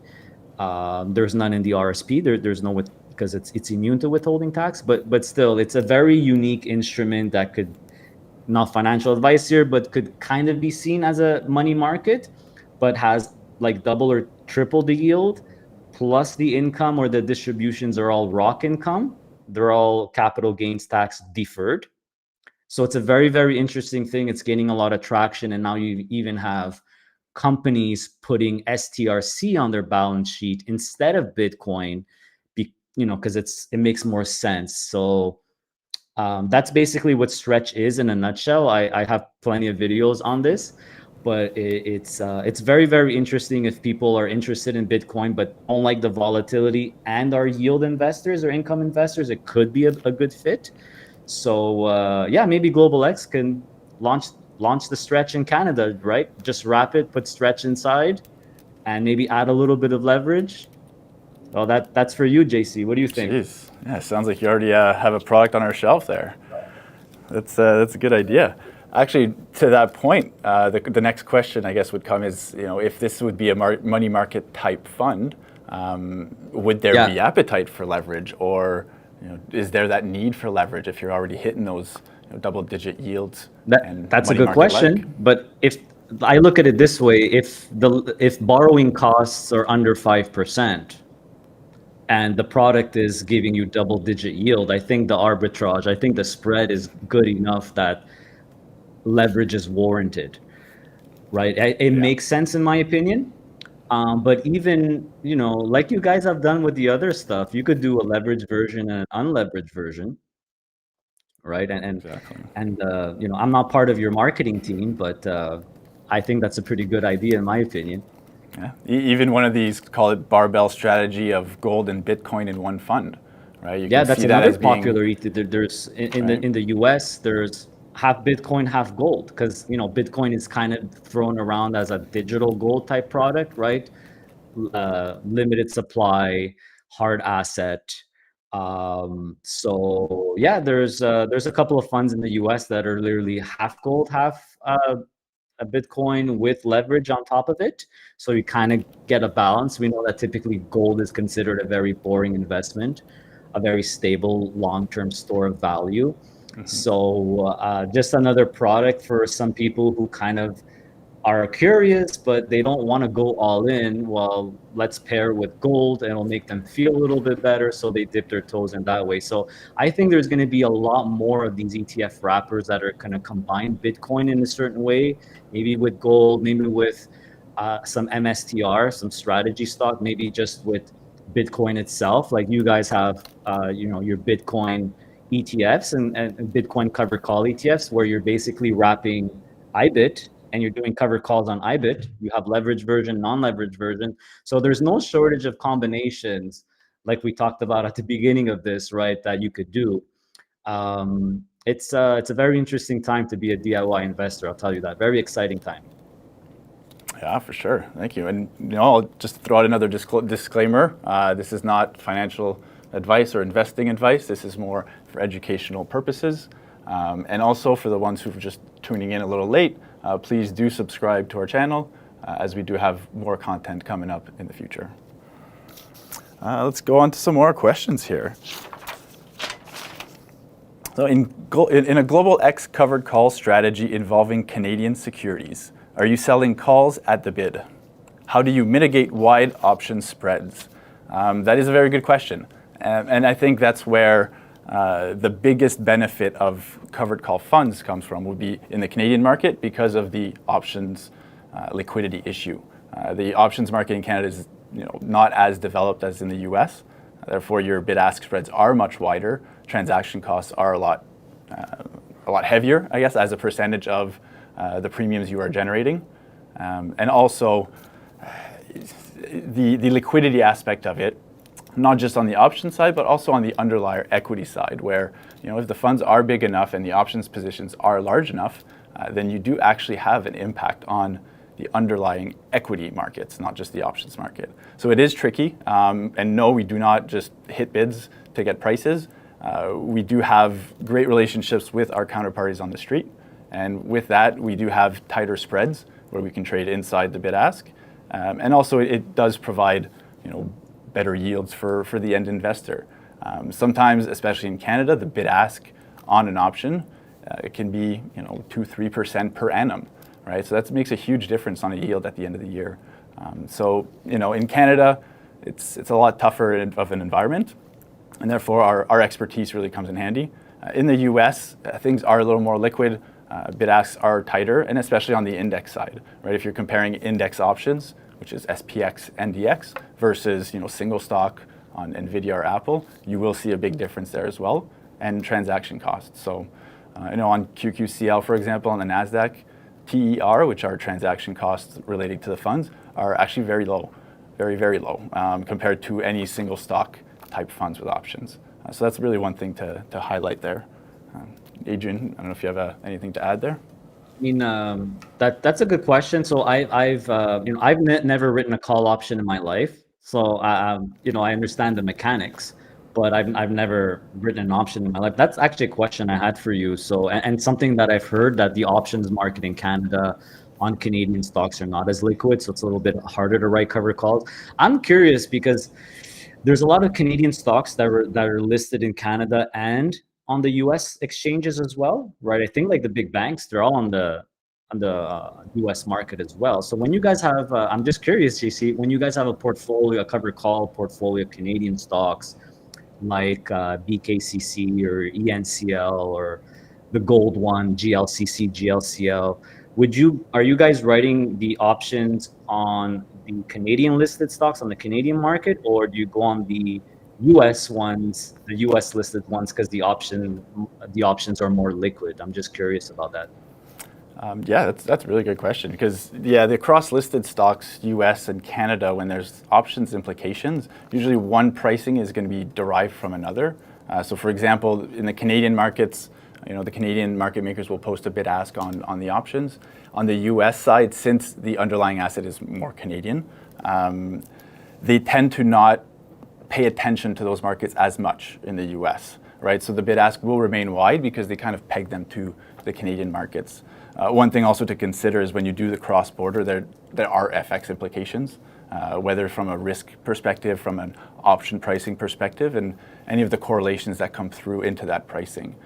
There's none in the RSP. There's no because it's immune to withholding tax. But still, it's a very unique instrument that could, not financial advice here, but could kind of be seen as a money market, but has like double or triple the yield, plus the income or the distributions are all ROC income. They're all capital gains tax deferred. So it's a very, very interesting thing. It's gaining a lot of traction. And now you even have companies putting STRC on their balance sheet instead of Bitcoin, because it makes more sense. So that's basically what Stretch is in a nutshell. I have plenty of videos on this, but it's very, very interesting if people are interested in Bitcoin but don't like the volatility and are yield investors or income investors. It could be a good fit. So yeah, maybe Global X can launch the Stretch in Canada, right? Just wrap it, put Stretch inside, and maybe add a little bit of leverage. Well, that's for you, JC. What do you think? Jeez, yeah, sounds like you already have a product on our shelf there. That's a good idea. Actually, to that point, the next question I guess would come is, if this would be a money market type fund, would there be appetite for leverage, or is there that need for leverage if you're already hitting those double-digit yields? That's a good question. But if I look at it this way, if borrowing costs are under 5%, and the product is giving you double-digit yield, I think the spread is good enough that leverage is warranted, right? It makes sense in my opinion. But even, like you guys have done with the other stuff, you could do a leveraged version and an unleveraged version, right? Exactly. I'm not part of your marketing team, but I think that's a pretty good idea in my opinion. Yeah. Even one of these, call it barbell strategy of gold and Bitcoin in one fund, right? You can That's see that another as being popular ETF. There's in the US, there's half Bitcoin, half gold, because Bitcoin is kind of thrown around as a digital gold type product, right? Limited supply, hard asset. So yeah, there's a couple of funds in the US that are literally half gold, half a Bitcoin with leverage on top of it. So you kind of get a balance. We know that typically gold is considered a very boring investment, a very stable long-term store of value. So just another product for some people who kind of are curious, but they don't want to go all in. Well, let's pair with gold and it'll make them feel a little bit better. So they dip their toes in that way. So I think there's going to be a lot more of these ETF wrappers that are going to combine Bitcoin in a certain way, maybe with gold, maybe with some MSTR, some strategy stock, maybe just with Bitcoin itself. Like you guys have, your Bitcoin ETFs and Bitcoin covered call ETFs, where you're basically wrapping IBIT and you're doing covered calls on IBIT. You have leverage version, non-leverage version. So there's no shortage of combinations, like we talked about at the beginning of this, right, that you could do. It's a very interesting time to be a DIY investor, I'll tell you that. Very exciting time. Yeah, for sure. Thank you. And I'll just throw out another disclaimer. This is not financial advice or investing advice. This is more for educational purposes. And also for the ones who are just tuning in a little late, please do subscribe to our channel, as we do have more content coming up in the future. Let's go on to some more questions here. So in a Global X covered call strategy involving Canadian securities, are you selling calls at the bid? How do you mitigate wide option spreads? That is a very good question. And I think that's where the biggest benefit of covered call funds comes from, would be in the Canadian market because of the options liquidity issue. The options market in Canada is not as developed as in the US. Therefore, your bid-ask spreads are much wider. Transaction costs are a lot heavier, I guess, as a percentage of the premiums you are generating. And also, the liquidity aspect of it, not just on the option side, but also on the underlier equity side, where if the funds are big enough and the options positions are large enough, then you do actually have an impact on the underlying equity markets, not just the options market. So it is tricky. And no, we do not just hit bids to get prices. We do have great relationships with our counterparties on the street. And with that, we do have tighter spreads where we can trade inside the bid ask. And also it does provide better yields for the end investor. Sometimes, especially in Canada, the bid ask on an option, it can be 2-3% per annum, right? So that makes a huge difference on a yield at the end of the year. So in Canada, it's a lot tougher of an environment, and therefore our expertise really comes in handy. In the US, things are a little more liquid. Bid asks are tighter, and especially on the index side, right? If you're comparing index options, which is SPX, NDX, versus single stock on Nvidia or Apple, you will see a big difference there as well, and transaction costs. So, on QQCL, for example, on the Nasdaq, TER, which are transaction costs relating to the funds, are actually very low, very, very low, compared to any single stock type funds with options. So that's really one thing to highlight there. Adrian, I don't know if you have anything to add there. I mean, that's a good question. So I've never written a call option in my life. So I understand the mechanics, but I've never written an option in my life. That's actually a question I had for you. So and something that I've heard, that the options market in Canada on Canadian stocks are not as liquid, so it's a little bit harder to write cover calls. I'm curious because there's a lot of Canadian stocks that are listed in Canada and on the U.S. exchanges as well, right? I think like the big banks, they're all on the U.S. market as well. So when you guys have, I'm just curious, JC, when you guys have a portfolio, a covered call portfolio of Canadian stocks like BKCC or ENCL or the gold one, GLCC, GLCL, are you guys writing the options on the Canadian listed stocks on the Canadian market, or do you go on the US ones, the US listed ones, because the options are more liquid? I'm just curious about that. Yeah, that's a really good question, because the cross-listed stocks, US and Canada, when there's options implications, usually one pricing is going to be derived from another. So for example, in the Canadian markets, the Canadian market makers will post a bid ask on the options. On the US side, since the underlying asset is more Canadian, they tend to not pay attention to those markets as much in the US, right? So the bid ask will remain wide because they kind of peg them to the Canadian markets. One thing also to consider is when you do the cross-border, there are FX implications, whether from a risk perspective, from an option pricing perspective, and any of the correlations that come through into that pricing.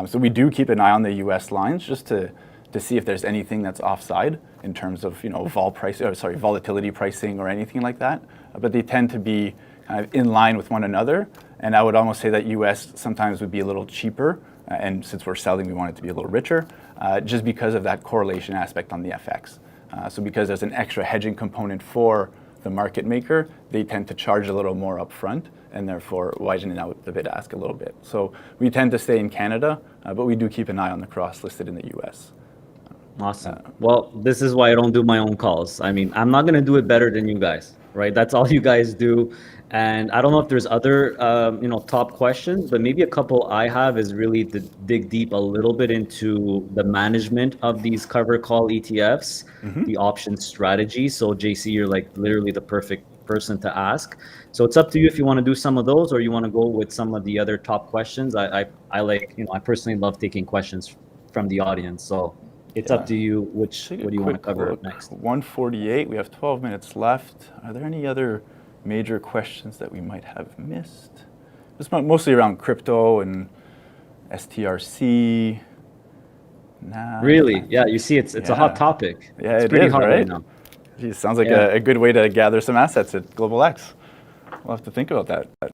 So we do keep an eye on the US lines just to see if there's anything that's offside in terms of volatility pricing or anything like that. But they tend to be kind of in line with one another, and I would almost say that US sometimes would be a little cheaper, and since we're selling, we want it to be a little richer, just because of that correlation aspect on the FX. So because there's an extra hedging component for the market maker, they tend to charge a little more upfront, and therefore widening out the bid ask a little bit. So we tend to stay in Canada, but we do keep an eye on the cross listed in the US. Awesome. Well, this is why I don't do my own calls. I mean, I'm not going to do it better than you guys, right? That's all you guys do. And I don't know if there's other, top questions, but maybe a couple I have is really to dig deep a little bit into the management of these cover call ETFs, the option strategy. So JC, you're like literally the perfect person to ask. So it's up to you if you want to do some of those, or you want to go with some of the other top questions. I personally love taking questions from the audience. So it's up to you. What do you want to cover next? 1:48. We have 12 minutes left. Are there any other major questions that we might have missed? It's mostly around crypto and STRC. Really? Yeah. You see, it's a hot topic. Yeah, it's pretty hot right now. It sounds like a good way to gather some assets at Global X. We'll have to think about that.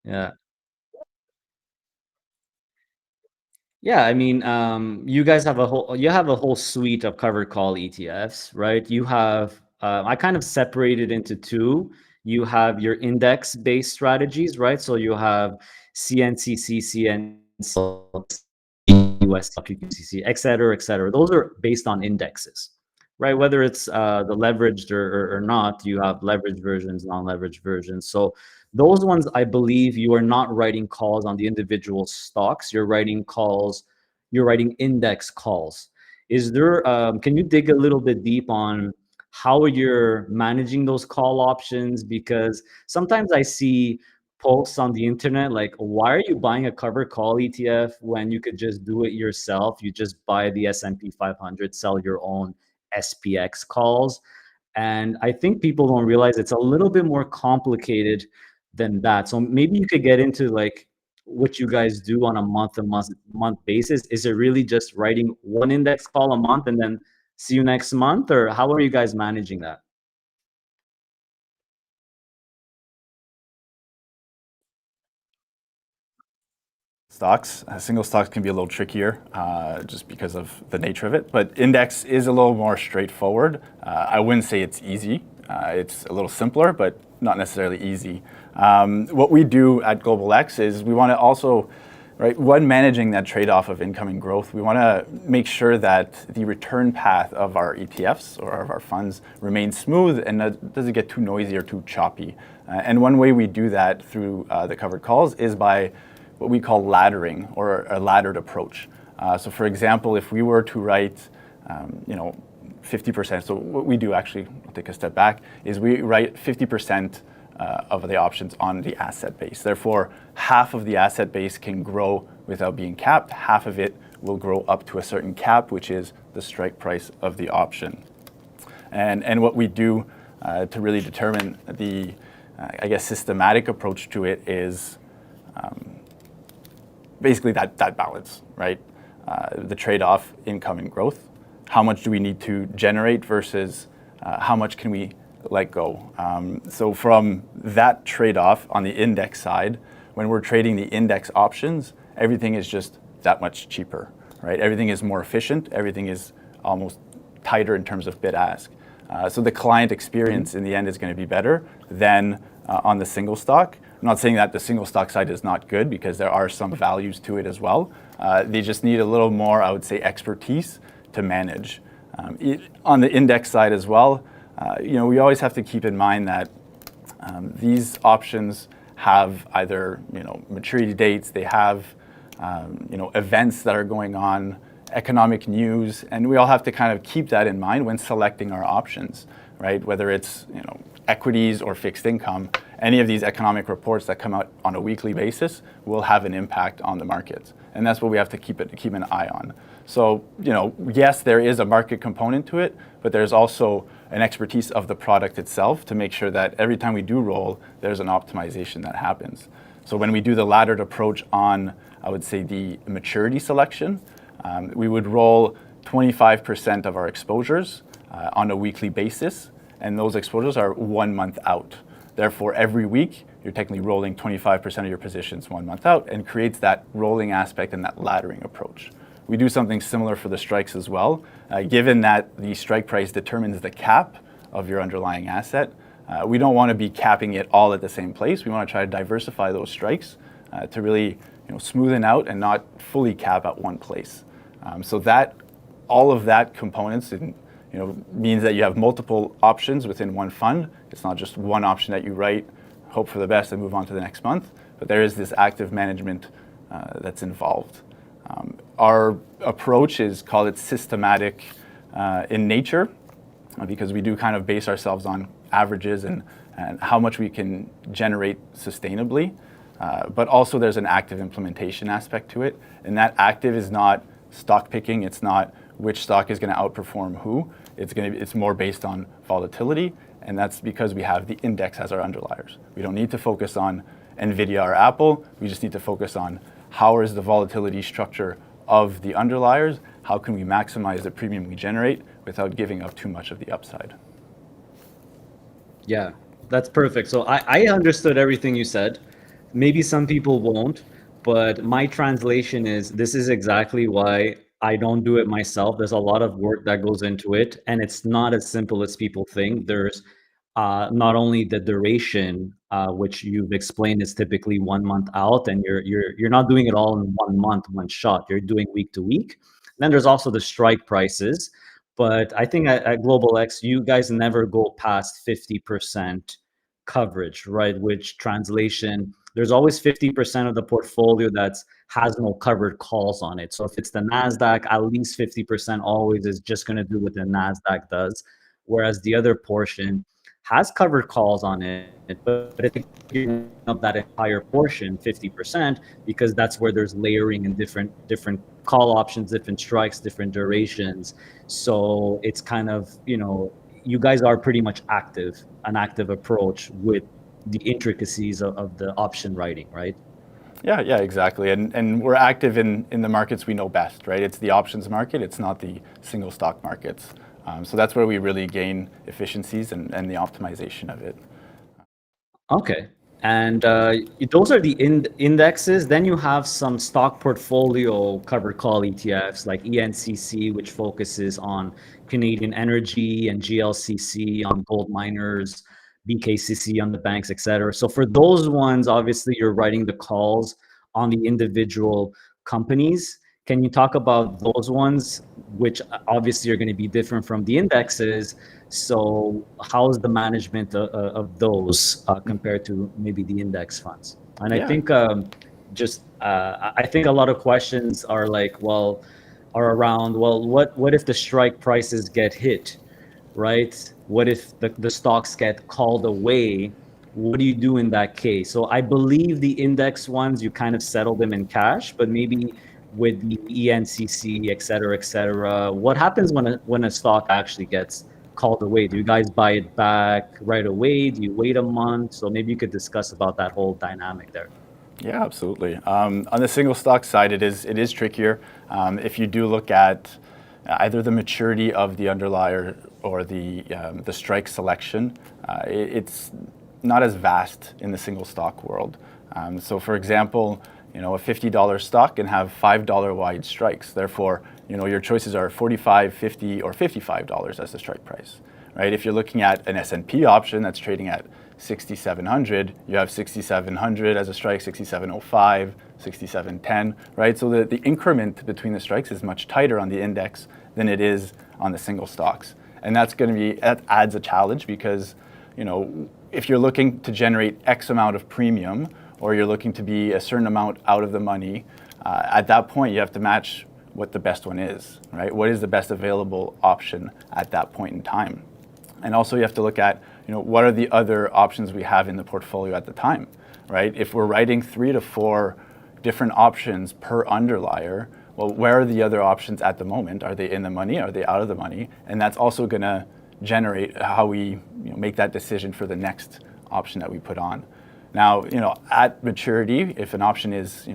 Yeah. Yeah, I mean, you guys have a whole suite of covered call ETFs, right? You have I kind of separated into two. You have your index-based strategies, right? So you have CNCC, US, QQCC, et cetera, et cetera. Those are based on indexes, right? Whether it's the leveraged or not, you have leveraged versions, non-leveraged versions. So those ones, I believe you are not writing calls on the individual stocks. You're writing index calls. Is there, can you dig a little bit deep on how you're managing those call options? Because sometimes I see posts on the internet like, why are you buying a covered call ETF when you could just do it yourself? You just buy the S&P 500, sell your own SPX calls. And I think people don't realize it's a little bit more complicated than that. So maybe you could get into like what you guys do on a month basis. Is it really just writing one index call a month and then see you next month, or how are you guys managing that? stocks. Single stocks can be a little trickier just because of the nature of it, but index is a little more straightforward. I wouldn't say it's easy. It's a little simpler, but not necessarily easy. What we do at Global X is we want to also, right, when managing that trade-off of income and growth, we want to make sure that the return path of our ETFs or of our funds remains smooth and doesn't get too noisy or too choppy. And one way we do that through the covered calls is by what we call laddering, or a laddered approach. So for example, if we were to write 50%, so what we do actually, I'll take a step back, is we write 50% of the options on the asset base. Therefore, half of the asset base can grow without being capped, half of it will grow up to a certain cap, which is the strike price of the option. And what we do to really determine the, systematic approach to it is basically that balance, right? The trade-off, income and growth. How much do we need to generate versus how much can we let go? So from that trade-off on the index side, when we're trading the index options, everything is just that much cheaper, right? Everything is more efficient. Everything is almost tighter in terms of bid-ask. So the client experience in the end is going to be better than on the single stock. I'm not saying that the single stock side is not good, because there are some values to it as well. They just need a little more, I would say, expertise to manage. On the index side as well, we always have to keep in mind that these options have either maturity dates, they have events that are going on, economic news, and we all have to kind of keep that in mind when selecting our options, right? Whether it's equities or fixed income, any of these economic reports that come out on a weekly basis will have an impact on the markets, and that's what we have to keep an eye on. So yes, there is a market component to it, but there's also an expertise of the product itself to make sure that every time we do roll, there's an optimization that happens. So when we do the laddered approach on, I would say, the maturity selection, we would roll 25% of our exposures on a weekly basis, and those exposures are 1 month out. Therefore, every week, you're technically rolling 25% of your positions 1 month out, and creates that rolling aspect and that laddering approach. We do something similar for the strikes as well. Given that the strike price determines the cap of your underlying asset, we don't want to be capping it all at the same place. We want to try to diversify those strikes to really smoothen out and not fully cap at one place. So that all of that components means that you have multiple options within one fund. It's not just one option that you write, hope for the best, and move on to the next month. But there is this active management that's involved. Our approach is, call it systematic in nature, because we do kind of base ourselves on averages and how much we can generate sustainably. But also there's an active implementation aspect to it. And that active is not stock picking. It's not which stock is going to outperform who. It's more based on volatility. And that's because we have the index as our underliers. We don't need to focus on NVIDIA or Apple. We just need to focus on how is the volatility structure of the underliers, how can we maximize the premium we generate without giving up too much of the upside. Yeah, that's perfect. So I understood everything you said. Maybe some people won't, but my translation is, this is exactly why I don't do it myself. There's a lot of work that goes into it, and it's not as simple as people think. There's not only the duration, which you've explained is typically 1 month out, and you're not doing it all in 1 month, one shot. You're doing week to week. Then there's also the strike prices. But I think at Global X, you guys never go past 50% coverage, right? Which translation, there's always 50% of the portfolio that has no covered calls on it. So if it's the NASDAQ, at least 50% always is just going to do what the NASDAQ does. Whereas the other portion has covered calls on it, but I think of that entire portion, 50%, because that's where there's layering and different call options, different strikes, different durations. So it's kind of, you guys are pretty much an active approach with the intricacies of the option writing, right? Yeah, exactly. And we're active in the markets we know best, right? It's the options market, it's not the single stock markets. So that's where we really gain efficiencies and the optimization of it. Okay. And those are the indexes. Then you have some stock portfolio covered call ETFs like ENCC, which focuses on Canadian energy, and GLCC on gold miners, BKCC on the banks, etc. So for those ones, obviously you're writing the calls on the individual companies. Can you talk about those ones, which obviously are going to be different from the indexes? So how is the management of those compared to maybe the index funds? And I Yeah. think I think a lot of questions are like, well, are around, well, what if the strike prices get hit, right? What if the stocks get called away? What do you do in that case? So I believe the index ones, you kind of settle them in cash, but maybe with the ENCC, et cetera, what happens when a stock actually gets called away? Do you guys buy it back right away? Do you wait a month? So maybe you could discuss about that whole dynamic there. Yeah, absolutely. On the single stock side, it is trickier. If you do look at either the maturity of the underlier or the strike selection, it's not as vast in the single stock world. So, for example, a $50 stock can have $5 wide strikes. Therefore, your choices are $45, $50, or $55 as the strike price, right? If you're looking at an S&P option that's trading at 6,700, you have 6,700 as a strike, 6,705, 6,710, right? So the increment between the strikes is much tighter on the index than it is on the single stocks. And that adds a challenge because, if you're looking to generate X amount of premium, or you're looking to be a certain amount out of the money, at that point you have to match what the best one is, right? What is the best available option at that point in time? And also you have to look at, what are the other options we have in the portfolio at the time, right? If we're writing 3 to 4 different options per underlier, well, where are the other options at the moment? Are they in the money? Are they out of the money? And that's also going to generate how we make that decision for the next option that we put on. Now, at maturity, if an option is,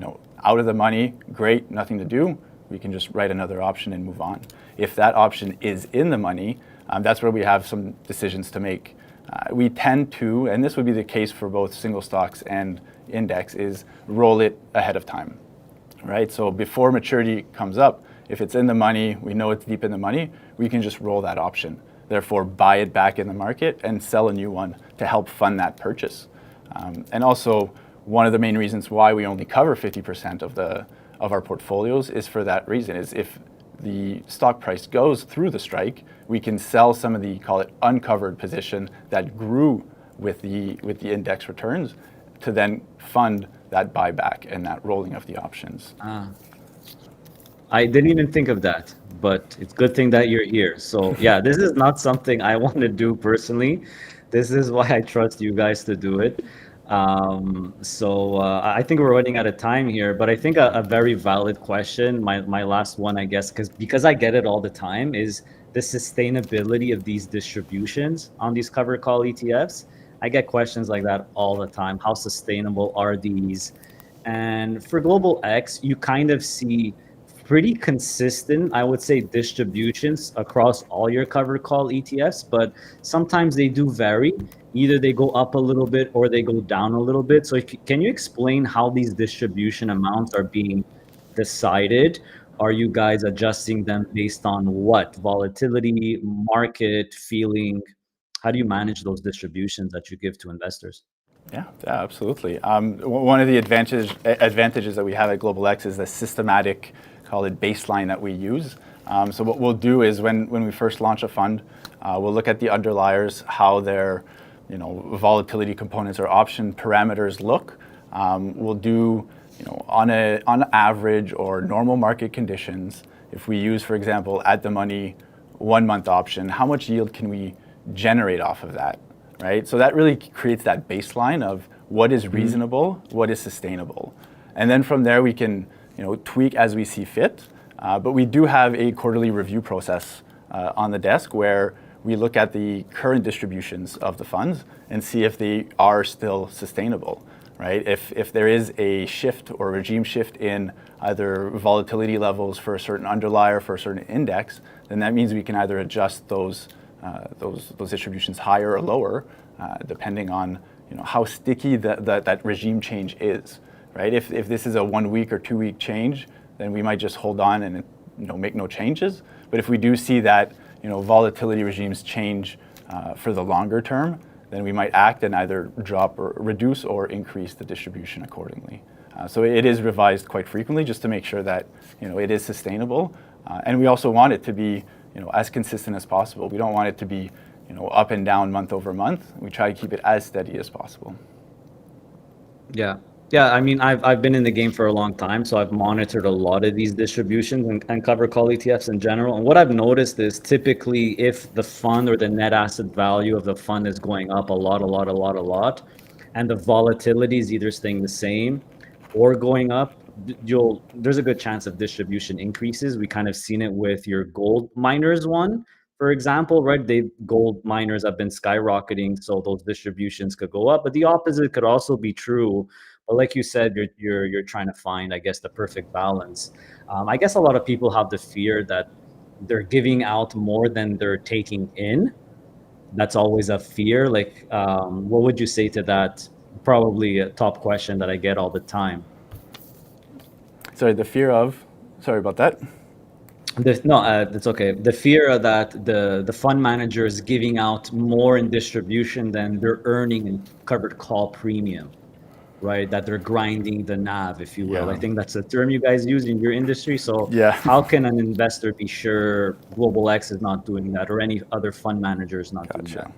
out of the money, great, nothing to do, we can just write another option and move on. If that option is in the money, that's where we have some decisions to make. We tend to, and this would be the case for both single stocks and index, is roll it ahead of time, right? So before maturity comes up, if it's in the money, we know it's deep in the money, we can just roll that option. Therefore, buy it back in the market and sell a new one to help fund that purchase. And also, one of the main reasons why we only cover 50% of our portfolios is for that reason, is if the stock price goes through the strike, we can sell some of the, call it, uncovered position that grew with the index returns to then fund that buyback and that rolling of the options. I didn't even think of that, but it's a good thing that you're here. So yeah, this is not something I want to do personally. This is why I trust you guys to do it. I think we're running out of time here, but I think a very valid question, my last one, I guess, because I get it all the time, is the sustainability of these distributions on these covered call ETFs. I get questions like that all the time. How sustainable are these? And for Global X, you kind of see pretty consistent, I would say, distributions across all your covered call ETFs, but sometimes they do vary. Either they go up a little bit or they go down a little bit. So can you explain how these distribution amounts are being decided? Are you guys adjusting them based on what? Volatility, market, feeling? How do you manage those distributions that you give to investors? Yeah, absolutely. One of the advantages that we have at Global X is the systematic, call it, baseline that we use. So what we'll do is when we first launch a fund, we'll look at the underliers, how their volatility components or option parameters look. We'll do on average or normal market conditions. If we use, for example, at the money 1 month option, how much yield can we generate off of that, right? So that really creates that baseline of what is reasonable, what is sustainable. And then from there we can tweak as we see fit. But we do have a quarterly review process on the desk where we look at the current distributions of the funds and see if they are still sustainable, right? If there is a shift or regime shift in either volatility levels for a certain underlier, for a certain index, then that means we can either adjust those distributions higher or lower, depending on how sticky that regime change is, right? If this is a 1 week or 2 week change, then we might just hold on and make no changes. But if we do see that volatility regimes change for the longer term, then we might act and either drop or reduce or increase the distribution accordingly. So it is revised quite frequently just to make sure that it is sustainable, and we also want it to be as consistent as possible. We don't want it to be up and down month over month. We try to keep it as steady as possible. Yeah. Yeah, I mean, I've been in the game for a long time, so I've monitored a lot of these distributions and cover call ETFs in general. And what I've noticed is typically if the fund or the net asset value of the fund is going up a lot, and the volatility is either staying the same or going up, there's a good chance of distribution increases. We kind of seen it with your gold miners one, for example, right? Gold miners have been skyrocketing, so those distributions could go up. But the opposite could also be true. But like you said, you're trying to find, I guess, the perfect balance. I guess a lot of people have the fear that they're giving out more than they're taking in. That's always a fear. Like, what would you say to that? Probably a top question that I get all the time. Sorry, the fear of. Sorry about that. That's okay. The fear that the fund manager is giving out more in distribution than they're earning in covered call premium, right? That they're grinding the NAV, if you will. Yeah. I think that's a term you guys use in your industry. So Yeah. how can an investor be sure Global X is not doing that, or any other fund manager is not doing that?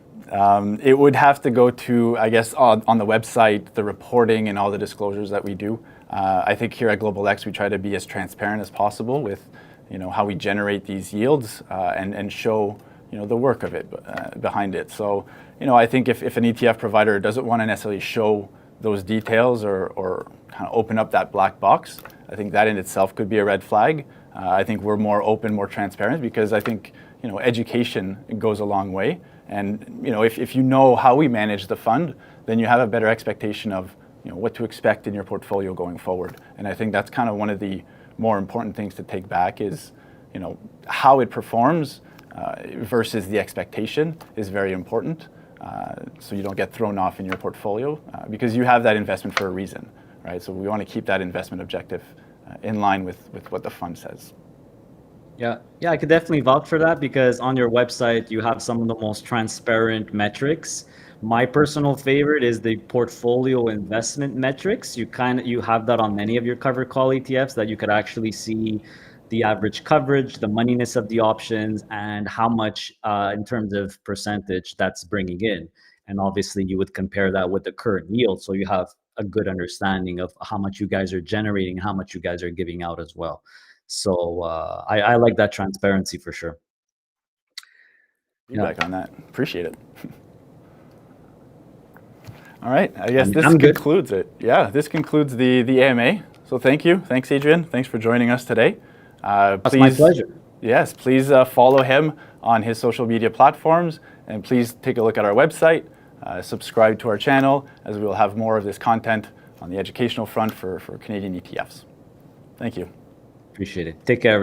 It would have to go to, I guess, on the website, the reporting and all the disclosures that we do. I think here at Global X, we try to be as transparent as possible with how we generate these yields and show the work of it behind it. So I think if an ETF provider doesn't want to necessarily show those details or kind of open up that black box, I think that in itself could be a red flag. I think we're more open, more transparent, because I think education goes a long way. And if you know how we manage the fund, then you have a better expectation of what to expect in your portfolio going forward. And I think that's kind of one of the more important things to take back is how it performs versus the expectation is very important. So you don't get thrown off in your portfolio because you have that investment for a reason, right? So we want to keep that investment objective in line with what the fund says. Yeah, I could definitely vouch for that, because on your website you have some of the most transparent metrics. My personal favorite is the portfolio investment metrics. You have that on many of your covered call ETFs, that you could actually see the average coverage, the moneyness of the options, and how much in terms of percentage that's bringing in. And obviously you would compare that with the current yield, so you have a good understanding of how much you guys are generating, how much you guys are giving out as well. So I like that transparency for sure. Feedback on that. Appreciate it. All right, I guess this concludes it. Yeah, this concludes the AMA. So thank you. Thanks, Adrian. Thanks for joining us today. That's my pleasure. Yes, please follow him on his social media platforms, and please take a look at our website, subscribe to our channel, as we will have more of this content on the educational front for Canadian ETFs. Thank you. Appreciate it. Take care.